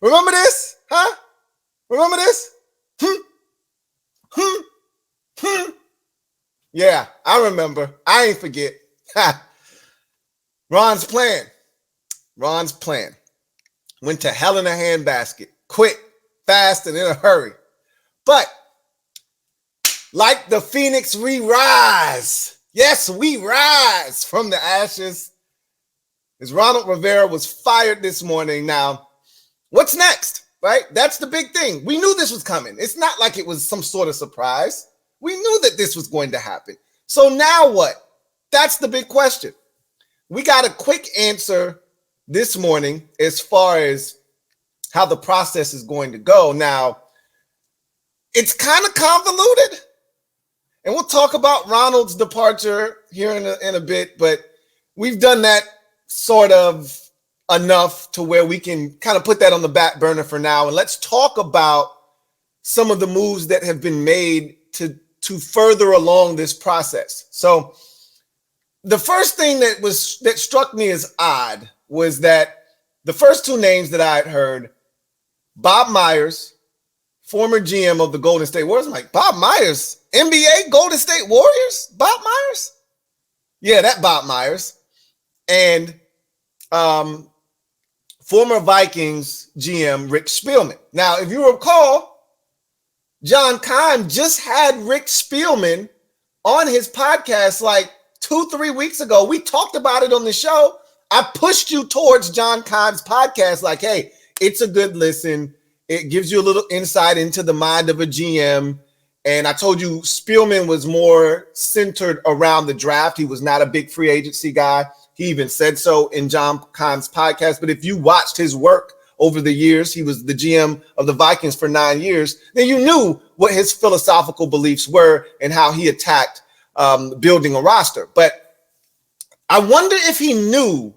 Remember this? Huh? Remember this? Yeah, I remember. I ain't forget. Ron's plan went to hell in a handbasket, quick, fast, and in a hurry. But like the phoenix, we rise. Yes, we rise from the ashes. As Ronald Rivera was fired this morning. Now, what's next, right? That's the big thing. We knew this was coming. It's not like it was some sort of surprise. We knew that this was going to happen. So now what? That's the big question. We got a quick answer this morning as far as how the process is going to go. Now, it's kind of convoluted, and we'll talk about Ronald's departure here in a bit, but we've done that sort of enough to where we can kind of put that on the back burner for now. And let's talk about some of the moves that have been made to further along this process. So the first thing that struck me as odd was that the first two names that I had heard, Bob Myers, former GM of the Golden State Warriors. I'm like, Bob Myers, NBA Golden State Warriors? Bob Myers? Yeah, that Bob Myers. And former Vikings GM Rick Spielman. Now, if you recall, John Keim just had Rick Spielman on his podcast like 2-3 weeks ago. We talked about it on the show. I pushed you towards John Keim's podcast like, hey, it's a good listen. It gives you a little insight into the mind of a GM. And I told you Spielman was more centered around the draft. He was not a big free agency guy. He even said so in John Keim's podcast. But if you watched his work over the years, he was the GM of the Vikings for 9 years, then you knew what his philosophical beliefs were and how he attacked building a roster. But I wonder if he knew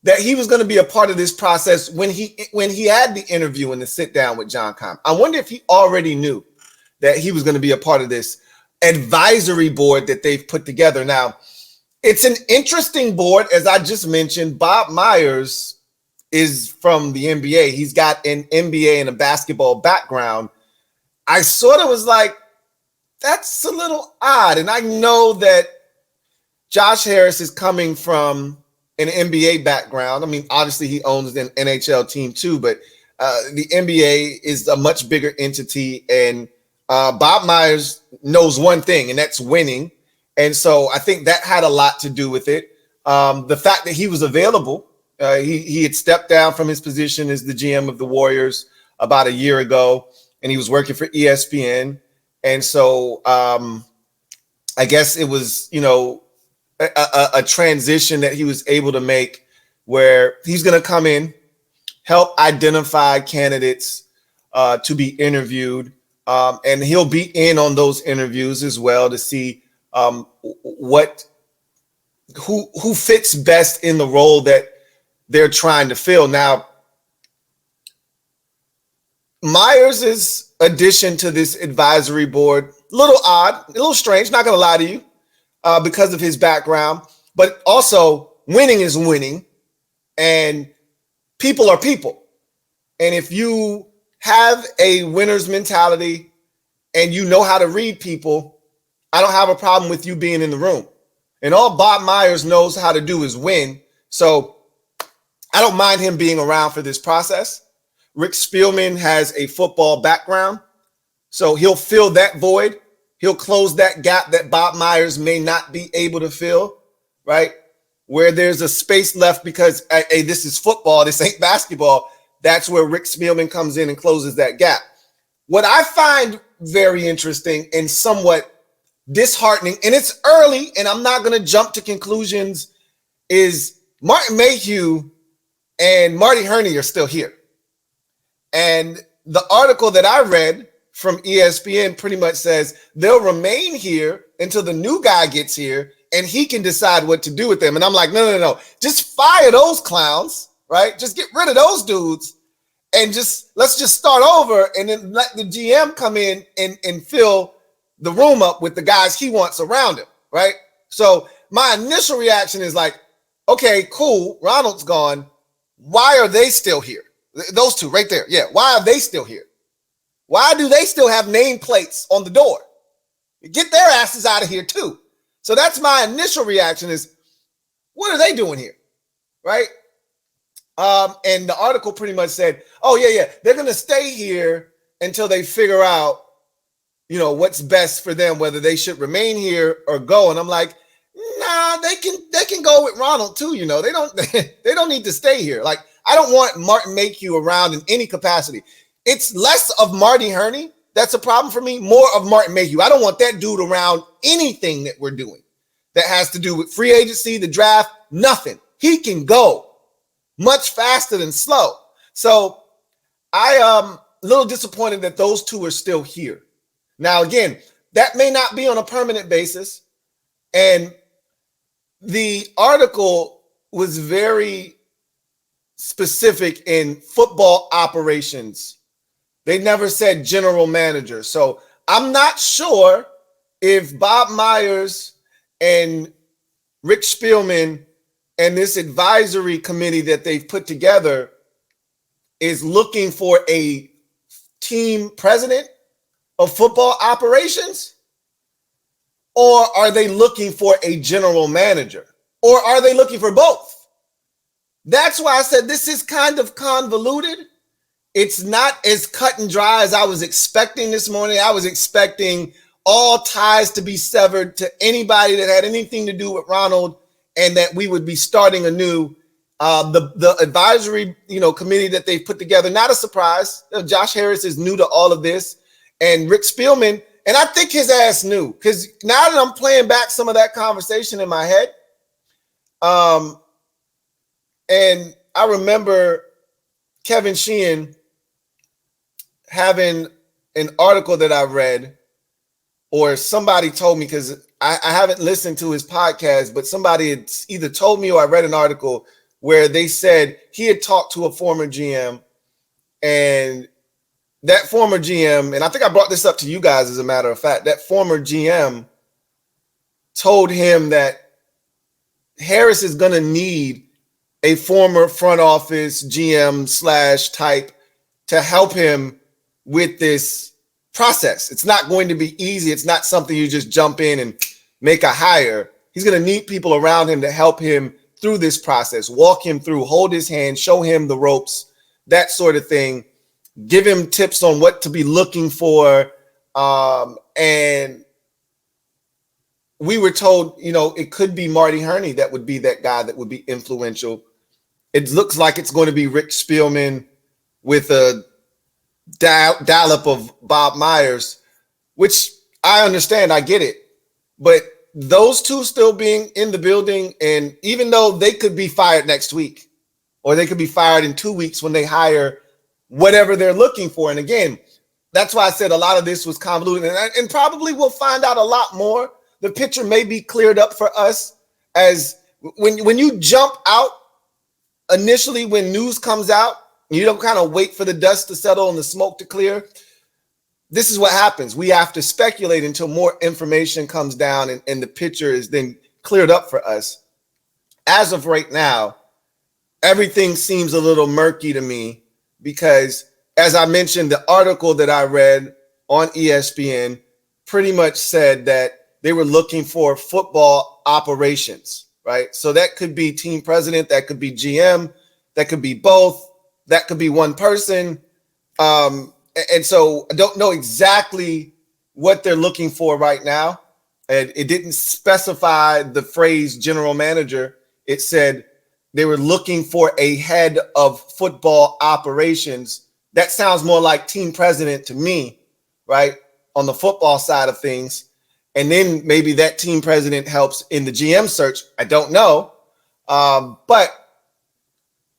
that he was going to be a part of this process when he had the interview and the sit down with John Keim. I wonder if he already knew that he was going to be a part of this advisory board that they've put together. Now, it's an interesting board. As I just mentioned, Bob Myers is from the NBA. He's got an NBA and a basketball background. I sort of was like, that's a little odd. And I know that Josh Harris is coming from an NBA background. I mean, obviously he owns an NHL team too, but the NBA is a much bigger entity. And Bob Myers knows one thing, and that's winning. And so I think that had a lot to do with it. The fact that he was available, he had stepped down from his position as the GM of the Warriors about a year ago, and he was working for ESPN. And so I guess it was, a transition that he was able to make where he's going to come in, help identify candidates to be interviewed. And he'll be in on those interviews as well to see who fits best in the role that they're trying to fill. Now, Myers' addition to this advisory board, a little odd, a little strange, not going to lie to you, because of his background, but also winning is winning and people are people. And if you have a winner's mentality and you know how to read people, I don't have a problem with you being in the room. And all Bob Myers knows how to do is win. So I don't mind him being around for this process. Rick Spielman has a football background, so he'll fill that void. He'll close that gap that Bob Myers may not be able to fill, right? Where there's a space left because, hey, this is football, this ain't basketball. That's where Rick Spielman comes in and closes that gap. What I find very interesting and somewhat disheartening, and it's early, and I'm not going to jump to conclusions, is Martin Mayhew and Marty Herney are still here. And the article that I read from ESPN pretty much says they'll remain here until the new guy gets here and he can decide what to do with them. And I'm like, no. Just fire those clowns, right? Just get rid of those dudes and let's just start over and then let the GM come in and fill the room up with the guys he wants around him, right? So my initial reaction is like, okay, cool, Ronald's gone. Why are they still here? Those two right there. Yeah. Why are they still here? Why do they still have nameplates on the door? Get their asses out of here too. So that's my initial reaction is, what are they doing here? Right? And the article pretty much said, oh, yeah, they're going to stay here until they figure out, what's best for them, whether they should remain here or go. And I'm like, nah, they can go with Ronald too. They don't need to stay here. Like, I don't want Martin Mayhew around in any capacity. It's less of Marty Herney that's a problem for me, more of Martin Mayhew. I don't want that dude around anything that we're doing that has to do with free agency, the draft, nothing. He can go much faster than slow. So I am a little disappointed that those two are still here. Now, again, that may not be on a permanent basis. And the article was very specific in football operations. They never said general manager. So I'm not sure if Bob Myers and Rick Spielman and this advisory committee that they've put together is looking for a team president of football operations, or are they looking for a general manager, or are they looking for both? That's why I said this is kind of convoluted. It's not as cut and dry as I was expecting this morning. I was expecting all ties to be severed to anybody that had anything to do with Ronald, and that we would be starting anew. The advisory, committee that they've put together, not a surprise. Josh Harris is new to all of this, and Rick Spielman, and I think his ass knew, because now that I'm playing back some of that conversation in my head, and I remember Kevin Sheehan having an article that I read, or somebody told me, because I haven't listened to his podcast, but somebody had either told me or I read an article where they said he had talked to a former GM, and that former GM, and I think I brought this up to you guys as a matter of fact, that former GM told him that Harris is going to need a former front office GM / type to help him with this process. It's not going to be easy. It's not something you just jump in and make a hire. He's going to need people around him to help him through this process, walk him through, hold his hand, show him the ropes, that sort of thing, give him tips on what to be looking for. And we were told, it could be Marty Herney that would be that guy that would be influential. It looks like it's going to be Rick Spielman with a dollop of Bob Myers, which I understand. I get it. But those two still being in the building, and even though they could be fired next week, or they could be fired in 2 weeks when they hire whatever they're looking for. And again, that's why I said a lot of this was convoluted, and probably we'll find out a lot more. The picture may be cleared up for us as when you jump out initially, when news comes out, you don't kind of wait for the dust to settle and the smoke to clear. This is what happens. We have to speculate until more information comes down and the picture is then cleared up for us. As of right now, everything seems a little murky to me because, as I mentioned, the article that I read on ESPN pretty much said that they were looking for football operations, right? So that could be team president, that could be GM, that could be both, that could be one person. And so I don't know exactly what they're looking for right now. And it didn't specify the phrase general manager. It said they were looking for a head of football operations. That sounds more like team president to me, right? On the football side of things. And then maybe that team president helps in the GM search. I don't know. But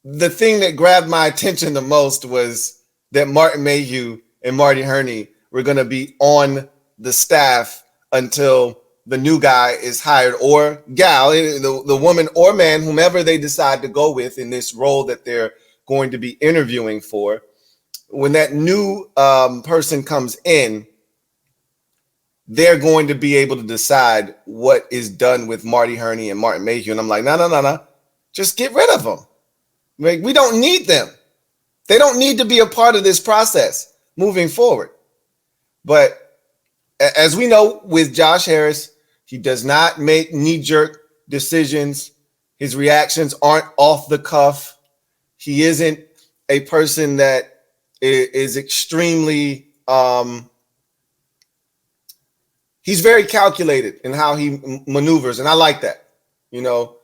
the thing that grabbed my attention the most was that Martin Mayhew and Marty Herney were going to be on the staff until the new guy is hired, or gal, the woman or man, whomever they decide to go with in this role that they're going to be interviewing for. When that new person comes in, they're going to be able to decide what is done with Marty Herney and Martin Mayhew. And I'm like, no. Just get rid of them. Like, we don't need them. They don't need to be a part of this process moving forward. But as we know with Josh Harris, he does not make knee-jerk decisions. His reactions aren't off the cuff. He isn't a person that is extremely he's very calculated in how he maneuvers, and I like that, you know.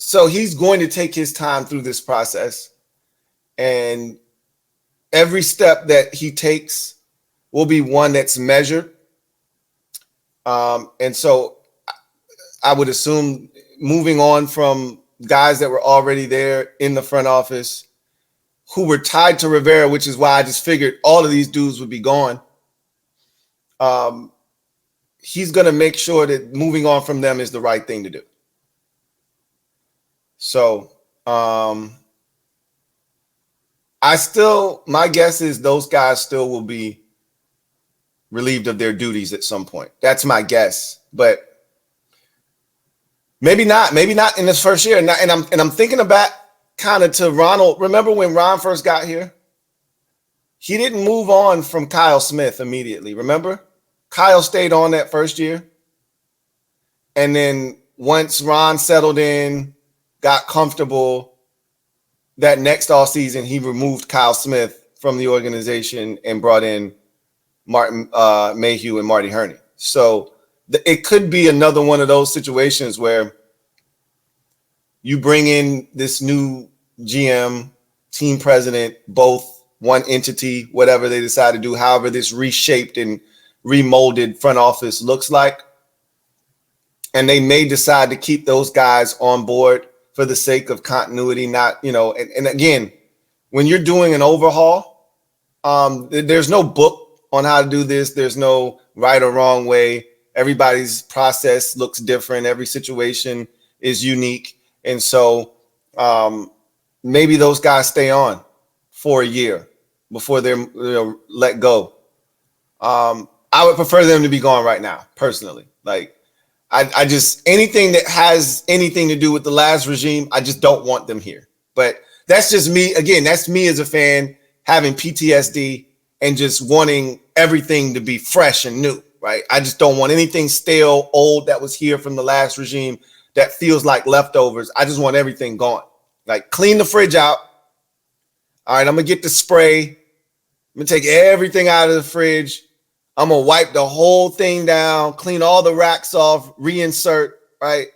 So he's going to take his time through this process, and every step that he takes will be one that's measured. And so I would assume moving on from guys that were already there in the front office who were tied to Rivera, which is why I just figured all of these dudes would be gone. He's going to make sure that moving on from them is the right thing to do. So my guess is those guys still will be relieved of their duties at some point. That's my guess, but maybe not in this first year. And I'm thinking back kind of to Ronald. Remember when Ron first got here? He didn't move on from Kyle Smith immediately. Remember? Kyle stayed on that first year. And then once Ron settled in, got comfortable, that next offseason, he removed Kyle Smith from the organization and brought in Martin Mayhew and Marty Herney. So it could be another one of those situations where you bring in this new GM, team president, both one entity, whatever they decide to do, however this reshaped and remolded front office looks like. And they may decide to keep those guys on board for the sake of continuity, not, and again, when you're doing an overhaul, there's no book on how to do this. There's no right or wrong way. Everybody's process looks different. Every situation is unique. And so maybe those guys stay on for a year before they're let go. I would prefer them to be gone right now, personally. Like, I just, anything that has anything to do with the last regime, I just don't want them here. But that's just me. Again, that's me as a fan having PTSD and just wanting everything to be fresh and new, right? I just don't want anything stale, old that was here from the last regime that feels like leftovers. I just want everything gone. Like, clean the fridge out. All right, I'm going to get the spray. I'm going to take everything out of the fridge. I'm going to wipe the whole thing down, clean all the racks off, reinsert, right?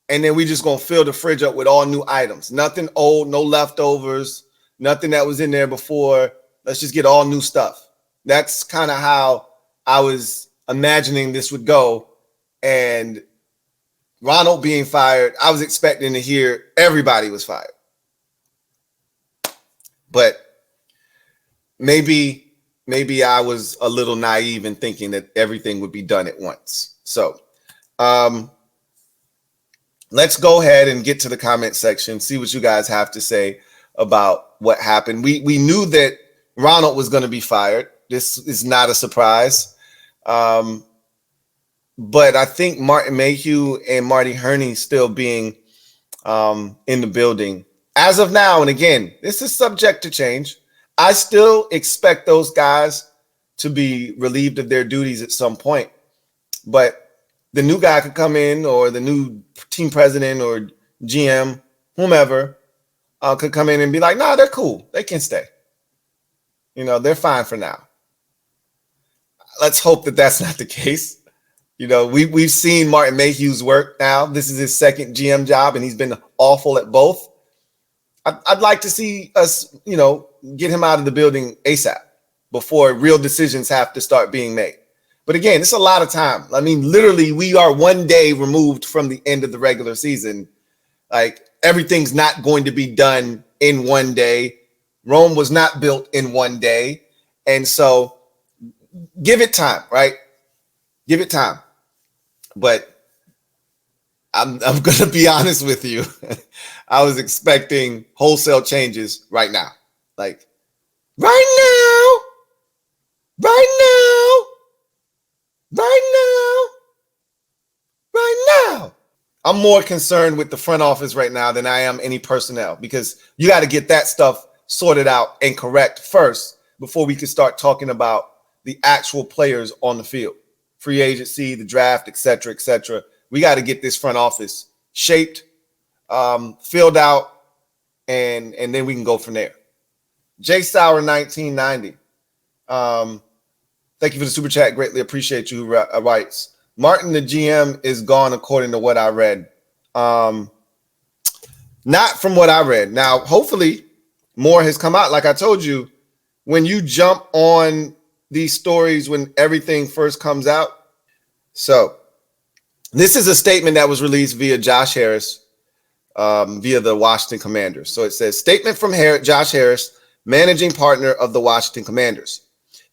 And then we just going to fill the fridge up with all new items. Nothing old, no leftovers, nothing that was in there before. Let's just get all new stuff. That's kind of how I was imagining this would go. And Ronald being fired, I was expecting to hear everybody was fired. But maybe I was a little naive in thinking that everything would be done at once. So let's go ahead and get to the comment section, see what you guys have to say about what happened. We knew that Ronald was going to be fired. This is not a surprise. But I think Martin Mayhew and Marty Herney still being in the building as of now. And again, this is subject to change. I still expect those guys to be relieved of their duties at some point. But the new guy could come in, or the new team president or GM, whomever, could come in and be like, nah, they're cool. They can stay. They're fine for now. Let's hope that that's not the case. We've seen Martin Mayhew's work now. This is his second GM job, and he's been awful at both. I'd like to see us, get him out of the building ASAP before real decisions have to start being made. But again, it's a lot of time. I mean, literally, we are one day removed from the end of the regular season. Like, everything's not going to be done in one day. Rome was not built in one day. And so give it time, right? Give it time. But I'm going to be honest with you. I was expecting wholesale changes right now. Like, right now, right now, right now, right now. I'm more concerned with the front office right now than I am any personnel, because you got to get that stuff sorted out and correct first before we can start talking about the actual players on the field, free agency, the draft, et cetera, et cetera. We got to get this front office shaped, filled out, and then we can go from there. J Sauer 1990. Thank you for the super chat. Greatly appreciate you. Writes, Martin, the GM, is gone according to what I read. Not from what I read. Now, hopefully more has come out. Like I told you, when you jump on these stories when everything first comes out. So this is a statement that was released via Josh Harris, via the Washington Commanders. So it says, statement from Josh Harris, managing partner of the Washington Commanders.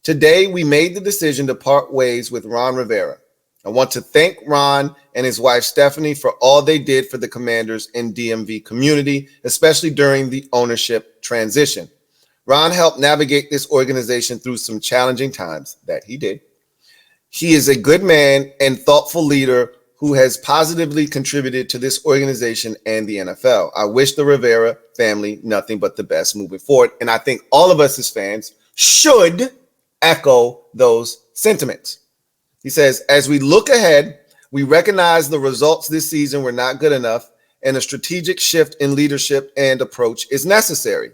Today, we made the decision to part ways with Ron Rivera. I want to thank Ron and his wife, Stephanie, for all they did for the Commanders and DMV community, especially during the ownership transition. Ron helped navigate this organization through some challenging times that he did. He is a good man and thoughtful leader who has positively contributed to this organization and the NFL. I wish the Rivera family nothing but the best moving forward. And I think all of us as fans should echo those sentiments. He says, as we look ahead, we recognize the results this season were not good enough, and a strategic shift in leadership and approach is necessary.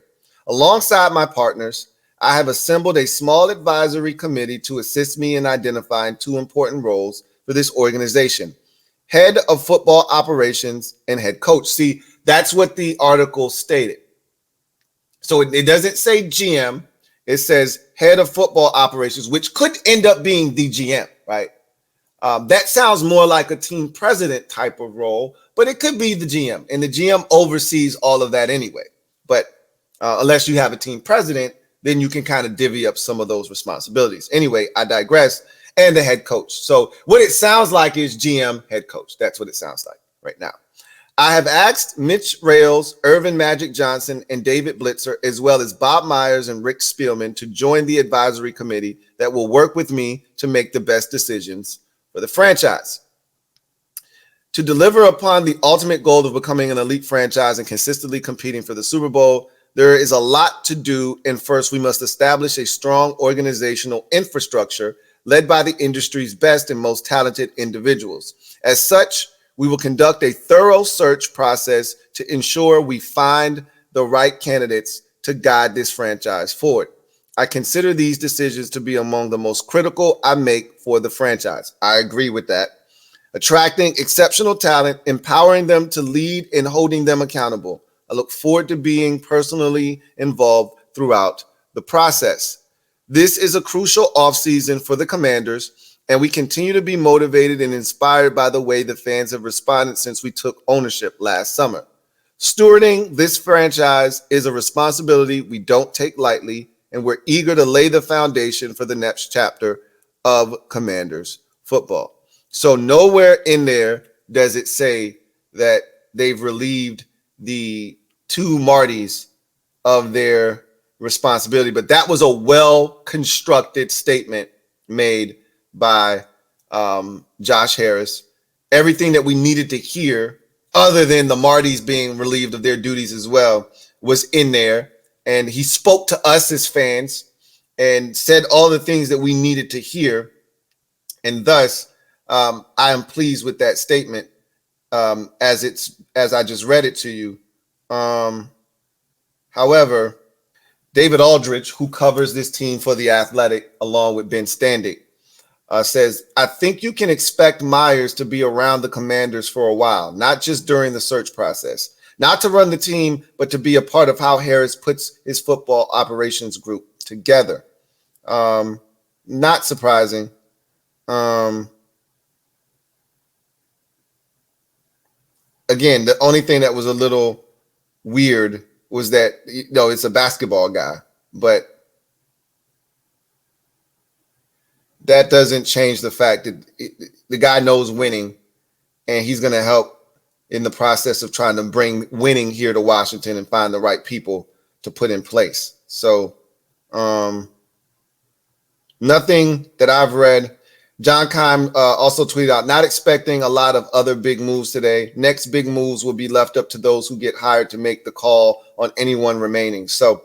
Alongside my partners, I have assembled a small advisory committee to assist me in identifying two important roles for this organization: head of football operations and head coach. See, that's what the article stated. So it doesn't say GM. It says head of football operations, which could end up being the GM, right? That sounds more like a team president type of role, but it could be the GM, and the GM oversees all of that anyway. But unless you have a team president, then you can kind of divvy up some of those responsibilities. Anyway, I digress. And the head coach. So what it sounds like is GM, head coach. That's what it sounds like right now. I have asked Mitch Rales, Irvin Magic Johnson, and David Blitzer, as well as Bob Myers and Rick Spielman, to join the advisory committee that will work with me to make the best decisions for the franchise. To deliver upon the ultimate goal of becoming an elite franchise and consistently competing for the Super Bowl, there is a lot to do, and first we must establish a strong organizational infrastructure led by the industry's best and most talented individuals. As such, we will conduct a thorough search process to ensure we find the right candidates to guide this franchise forward. I consider these decisions to be among the most critical I make for the franchise. I agree with that. Attracting exceptional talent, empowering them to lead, and holding them accountable. I look forward to being personally involved throughout the process. This is a crucial offseason for the Commanders, and we continue to be motivated and inspired by the way the fans have responded since we took ownership last summer. Stewarding this franchise is a responsibility we don't take lightly, and we're eager to lay the foundation for the next chapter of Commanders football. So nowhere in there does it say that they've relieved the two Martys of their responsibility, but that was a well-constructed statement made by Josh Harris. Everything that we needed to hear, other than the Martys being relieved of their duties as well, was in there. And he spoke to us as fans and said all the things that we needed to hear. And thus, I am pleased with that statement as I just read it to you. However, David Aldridge, who covers this team for The Athletic, along with Ben Standig, says, I think you can expect Myers to be around the Commanders for a while, not just during the search process, not to run the team, but to be a part of how Harris puts his football operations group together. Not surprising. Again, the only thing that was a little weird was that, it's a basketball guy, but that doesn't change the fact that the guy knows winning, and he's going to help in the process of trying to bring winning here to Washington and find the right people to put in place. So nothing that I've read John Keim also tweeted out, not expecting a lot of other big moves today. Next big moves will be left up to those who get hired to make the call on anyone remaining. So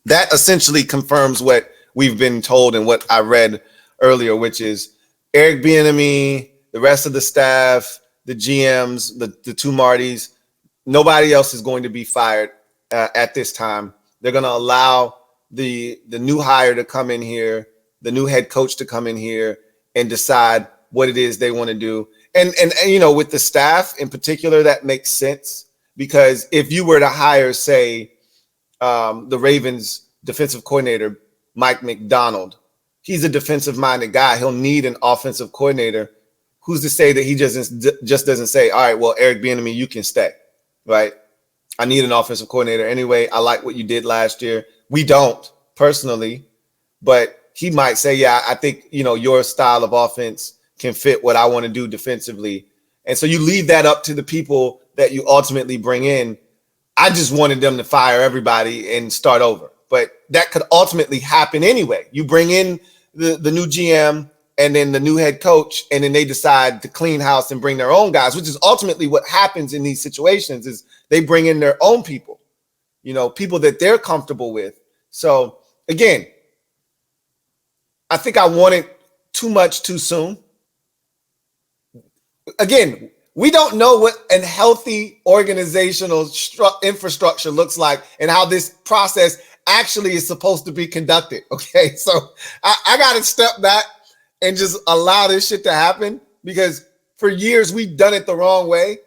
that essentially confirms what we've been told and what I read earlier, which is Eric Bieniemy, the rest of the staff, the GMs, the two Martys, nobody else is going to be fired at this time. They're going to allow the new hire to come in here, the new head coach to come in here and decide what it is they want to do. And you know, with the staff in particular, that makes sense, because if you were to hire, say, the Ravens defensive coordinator, Mike McDonald, he's a defensive-minded guy. He'll need an offensive coordinator. Who's to say that he just doesn't say, all right, well, Eric Bieniemy, you can stay, right? I need an offensive coordinator anyway. I like what you did last year. We don't personally, but he might say, yeah, I think, you know, your style of offense can fit what I want to do defensively. And so you leave that up to the people that you ultimately bring in. I just wanted them to fire everybody and start over. But that could ultimately happen anyway. You bring in the new GM and then the new head coach, and then they decide to clean house and bring their own guys, which is ultimately what happens in these situations, is they bring in their own people, you know, people that they're comfortable with. So again, I think I wanted too much too soon. Again, we don't know what a healthy organizational infrastructure looks like and how this process actually is supposed to be conducted. Okay, so I got to step back and just allow this shit to happen, because for years we've done it the wrong way.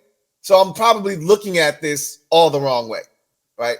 So I'm probably looking at this all the wrong way, right?